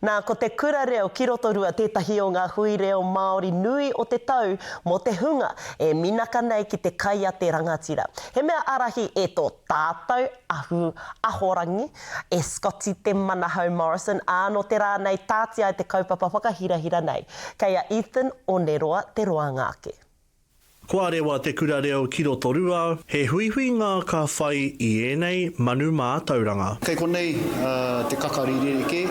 Nā ko te kura reo ki roto rua tētahi o ngā hui reo Māori nui o te tau mo te hunga e minaka nei ki te kai a te rangatira. He mea arahi e tō tātou ahu ahorangi e Scotty te Manahau Morrison āno te rā nei tātia e te kaupapa whakahirahira nei. Kei a Ethan o Neroa te roa ngāke. Kua rewa te kura reo ki roto rua, he huihui ngā ka whai I ēnei manu mā tauranga. Kei konei te kakarireke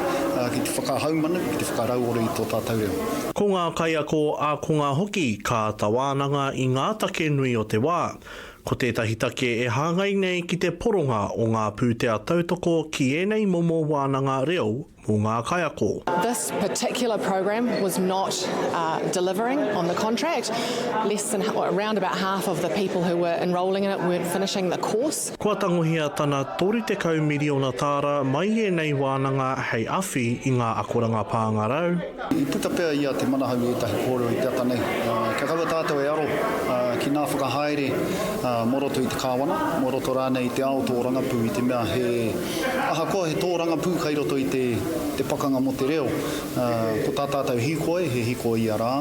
ki te whakahaumana, ki te whakarauore I tō tātou reo. Ko ngā kaiako ākonga hoki ka tawānanga I ngā take nui o te wā. Ko tētahi take e hāngai nei ki te poronga o ngā pūtea tautoko ki ēnei momo wānanga reo o ngā kaiako. This particular program was not delivering on the contract. Around about half of the people who were enrolling in it weren't finishing the course. Kua tangohia tana 30 miliona tāra mai e nei wānanga hei awhi I ngā akoranga pāngarau. I puta pēr ia te manahau I tahi kōrero I te ata nei. Kia kaua tātou e aro ki ngā whakahaere moroto I te kāwana, moroto rānei I te ao tō rangapū I te mea he aha koa he tō rangapū kai roto I te pakanga mo te reo. Ko tā tātou hikoe, he hikoe I a rā,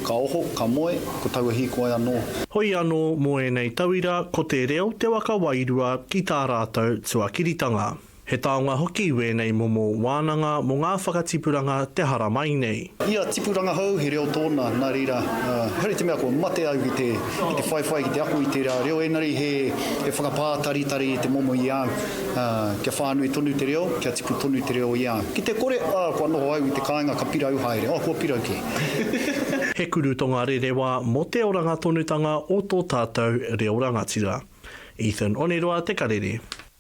ka oho, ka moe, ko tau e hikoe anō. Hoi anō mo e nei tauira ko te reo te waka wairua ki tā rātou tuakiritanga. He taonga hoki wēnei momo wānanga mo ngā whakatipuranga te hara mai nei. Ia tipuranga hau he reo tōna, nā reira. Hare te mea ko mate au ki te whaiwhai ki te aku I te reo enari he whakapātaritari I te momo I au. Kia whānui tonu te reo, kia tipu tonu te reo I au. Ki te kore, kua noho au I te kāinga ka pirau haere. Kua pirau ki. He kurutonga rerewa mo te oranga tonutanga o tō tātou reo rangatira. Ethan Oneroa te karere.